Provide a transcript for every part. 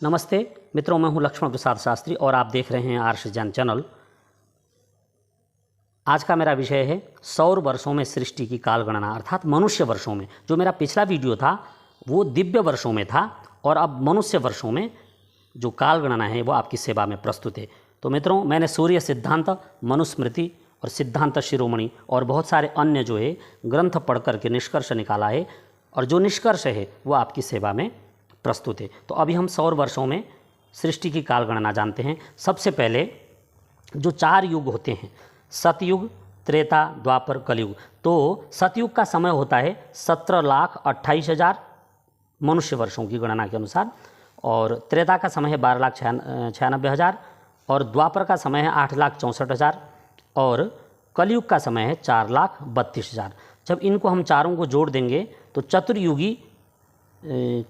नमस्ते मित्रों, मैं हूं लक्ष्मण प्रसाद शास्त्री और आप देख रहे हैं आर्ष ज्ञान चैनल। आज का मेरा विषय है सौर वर्षों में सृष्टि की काल गणना, अर्थात मनुष्य वर्षों में। जो मेरा पिछला वीडियो था वो दिव्य वर्षों में था और अब मनुष्य वर्षों में जो काल गणना है वो आपकी सेवा में प्रस्तुत है। तो मित्रों, मैंने सूर्य सिद्धांत, मनुस्मृति और सिद्धांत शिरोमणि और बहुत सारे अन्य जो है ग्रंथ पढ़ करके निष्कर्ष निकाला है और जो निष्कर्ष है वो आपकी सेवा में प्रस्तुत है। तो अभी हम सौर वर्षों में सृष्टि की काल गणना जानते हैं। सबसे पहले जो 4 युग होते हैं, सतयुग, त्रेता, द्वापर, कलयुग। तो सतयुग का समय होता है 17,28,000 मनुष्य वर्षों की गणना के अनुसार, और त्रेता का समय है 12,96,000 और द्वापर का समय है 8,64,000 और कलयुग का समय है 4,32,000। जब इनको हम चारों को जोड़ देंगे तो चतुर्युगी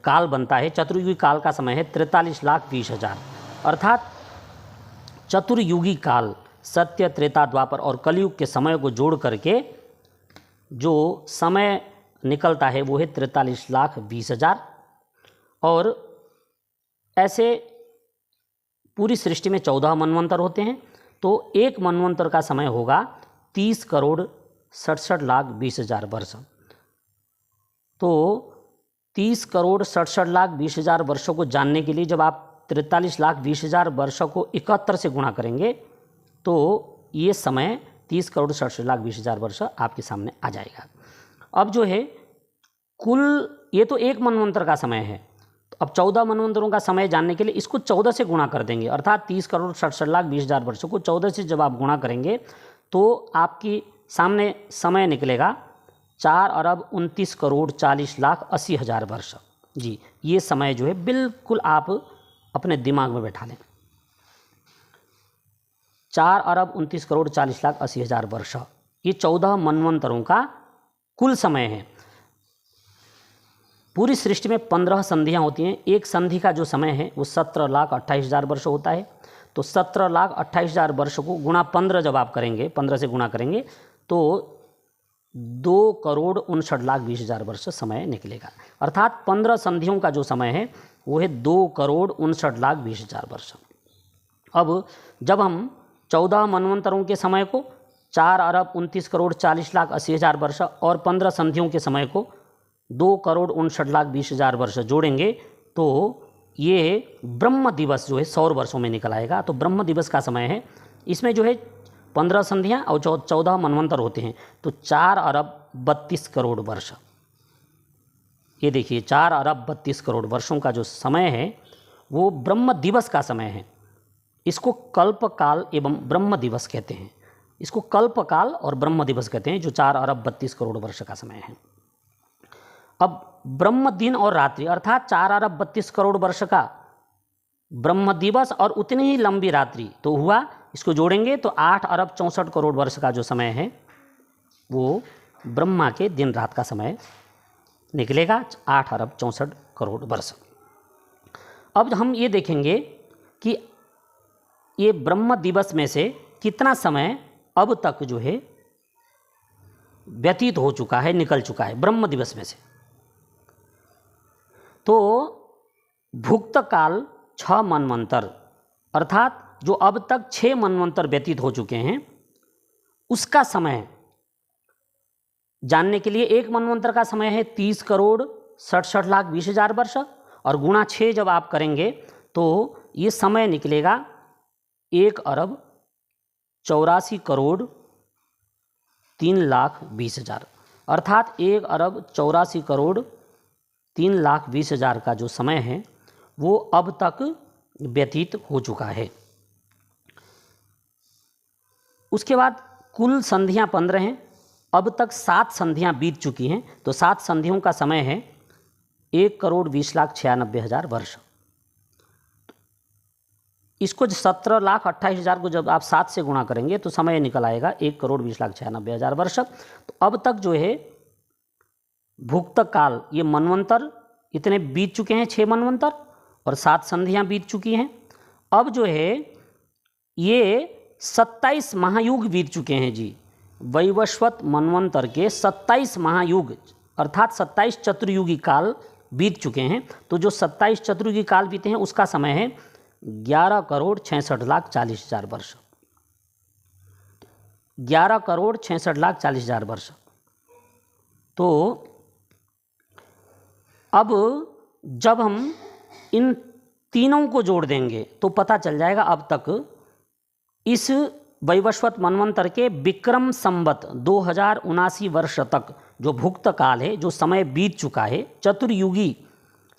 काल बनता है। चतुर्युगी काल का समय है 43,20,000। अर्थात चतुर्युगी काल सत्य, त्रेता, द्वापर और कलयुग के समय को जोड़ करके जो समय निकलता है वो है 43,20,000। और ऐसे पूरी सृष्टि में 14 मनवंतर होते हैं, तो एक मनवंतर का समय होगा 30,67,20,000 वर्ष। तो 30,67,20,000 वर्षों को जानने के लिए जब आप 43,20,000 वर्षों को 71 से गुणा करेंगे तो ये समय 30,67,20,000 वर्ष आपके सामने आ जाएगा। अब जो है कुल, ये तो एक मनवंतर का समय है, तो अब 14 मनवंतरों का समय जानने के लिए इसको 14 से गुणा कर देंगे। अर्थात 30,67,20,000 वर्षों को 14 से जब आप गुणा करेंगे तो आपके सामने समय निकलेगा 4,29,40,80,000 वर्ष। जी, ये समय जो है बिल्कुल आप अपने दिमाग में बैठा लें। 4,29,40,80,000 वर्ष, ये 14 मनवंतरों का कुल समय है। पूरी सृष्टि में 15 संधियां होती हैं। एक संधि का जो समय है वो 17,28,000 वर्ष होता है। तो 17,28,000 वर्ष को गुणा 15 जब आप करेंगे, 15 से गुणा करेंगे तो 2,59,20,000 वर्ष समय निकलेगा। अर्थात 15 संधियों का जो समय है वो है 2,59,20,000 वर्ष। अब जब हम 14 मनवंतरों के समय को 4,29,40,80,000 वर्ष और 15 संधियों के समय को 2,59,20,000 वर्ष जोड़ेंगे तो ये ब्रह्म दिवस जो है सौर वर्षों में निकल आएगा। तो ब्रह्म दिवस का समय है, इसमें जो है 15 संधियां और 14 मनवंतर होते हैं, तो 4,32,00,00,000 वर्ष। ये देखिए 4,32,00,00,000 वर्षों का जो समय है वो ब्रह्म दिवस का समय है। इसको कल्पकाल एवं ब्रह्म दिवस कहते हैं। इसको कल्पकाल और ब्रह्म दिवस कहते हैं, जो 4,32,00,00,000 वर्ष का समय है। अब ब्रह्म दिन और रात्रि, अर्थात 4,32,00,00,000 वर्ष का ब्रह्म दिवस और उतनी ही लंबी रात्रि तो हुआ, इसको जोड़ेंगे तो 8,64,00,00,000 वर्ष का जो समय है वो ब्रह्मा के दिन रात का समय निकलेगा, 8,64,00,00,000 वर्ष। अब हम ये देखेंगे कि ये ब्रह्म दिवस में से कितना समय अब तक जो है व्यतीत हो चुका है, निकल चुका है ब्रह्म दिवस में से। तो भुक्त काल 6 मनवंतर, अर्थात जो अब तक 6 मनवंतर व्यतीत हो चुके हैं उसका समय जानने के लिए एक मनवंतर का समय है 30,67,20,000 वर्ष और गुणा 6 जब आप करेंगे तो ये समय निकलेगा 1,84,03,20,000। अर्थात 1,84,03,20,000 का जो समय है वो अब तक व्यतीत हो चुका है। उसके बाद कुल संधियां 15 हैं। अब तक 7 संधियां बीत चुकी हैं, तो 7 संधियों का समय है 1,20,96,000 वर्ष। इसको 17,28,000 को जब आप 7 से गुणा करेंगे तो समय निकल आएगा 1,20,96,000 वर्ष। तो अब तक जो है भुक्त काल, ये मनवंतर इतने बीत चुके हैं, 6 मनवंतर और 7 संधियां बीत चुकी हैं। अब जो है ये 27 महायुग बीत चुके हैं जी। वैवस्वत मनवंतर के 27 महायुग अर्थात 27 चतुर्युगी काल बीत चुके हैं। तो जो 27 चतुर्युगी काल बीते हैं उसका समय है 11,66,40,000 वर्ष। 11,66,40,000 वर्ष। तो अब जब हम इन तीनों को जोड़ देंगे तो पता चल जाएगा अब तक इस वैवस्वत मनवंतर के विक्रम संवत 2079 वर्ष तक जो भुक्त काल है, जो समय बीत चुका है, चतुर्युगी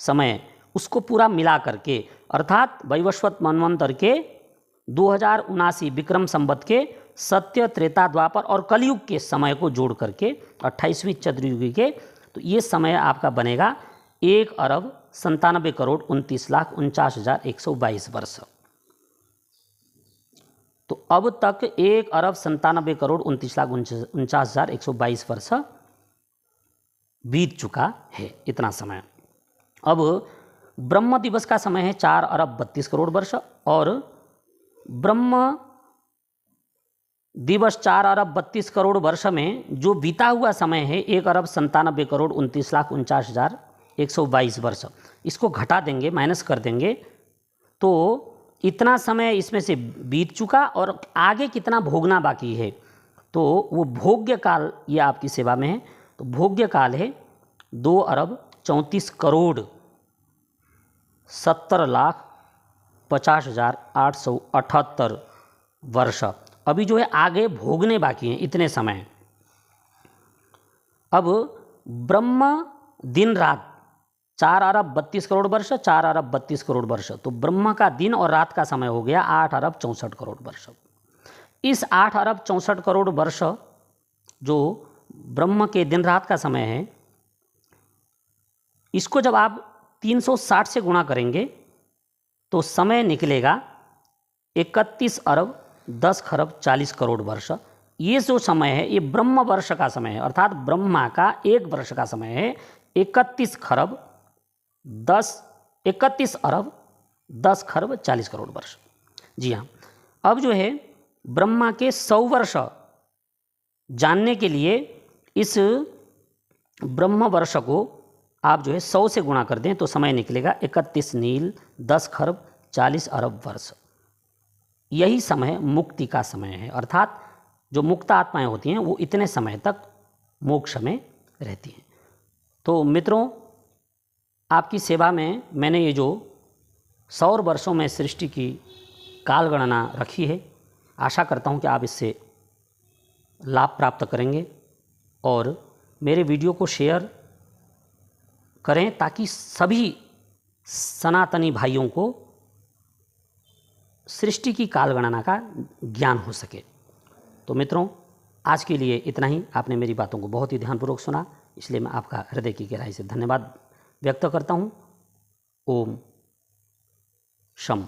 समय, उसको पूरा मिला करके, अर्थात वैवस्वत मनवंतर के 2079 विक्रम संवत के सत्य, त्रेता, द्वापर और कलयुग के समय को जोड़ करके 28वीं चतुर्युगी के, तो ये समय आपका बनेगा 1,97,29,49,122 वर्ष। तो अब तक 1,97,29,49,122 वर्ष बीत चुका है, इतना समय। अब ब्रह्म दिवस का समय है 4,32,00,00,000 वर्ष, और ब्रह्म दिवस 4,32,00,00,000 वर्ष में जो बीता हुआ समय है 1,97,29,49,122 वर्ष, इसको घटा देंगे, माइनस कर देंगे, तो इतना समय इसमें से बीत चुका और आगे कितना भोगना बाकी है, तो वो भोग्य काल ये आपकी सेवा में है। तो भोग्य काल है 2,34,70,50,878 वर्ष। अभी जो है आगे भोगने बाकी हैं इतने समय। अब ब्रह्म दिन रात 4,32,00,00,000 वर्ष, 4,32,00,00,000 वर्ष, तो ब्रह्म का दिन और रात का समय हो गया 8,64,00,00,000 वर्ष। इस 8,64,00,00,000 वर्ष जो ब्रह्म के दिन रात का समय है, इसको जब आप 360 से गुणा करेंगे तो समय निकलेगा 31,10,40,00,000 वर्ष। ये जो समय है ये ब्रह्म वर्ष का समय है, अर्थात ब्रह्मा का एक वर्ष का समय है 31,10,40,00,000 वर्ष। जी हाँ, अब जो है ब्रह्मा के 100 वर्ष जानने के लिए इस ब्रह्म वर्ष को आप जो है 100 से गुणा कर दें तो समय निकलेगा 31,10,40,00,000 वर्ष। यही समय मुक्ति का समय है, अर्थात जो मुक्त आत्माएं होती हैं वो इतने समय तक मोक्ष में रहती हैं। तो मित्रों, आपकी सेवा में मैंने ये जो 100 वर्षों में सृष्टि की काल गणना रखी है, आशा करता हूँ कि आप इससे लाभ प्राप्त करेंगे और मेरे वीडियो को शेयर करें ताकि सभी सनातनी भाइयों को सृष्टि की काल गणना का ज्ञान हो सके। तो मित्रों, आज के लिए इतना ही। आपने मेरी बातों को बहुत ही ध्यानपूर्वक सुना, इसलिए मैं आपका हृदय की गहराई से धन्यवाद व्यक्त करता हूँ। ओम शम।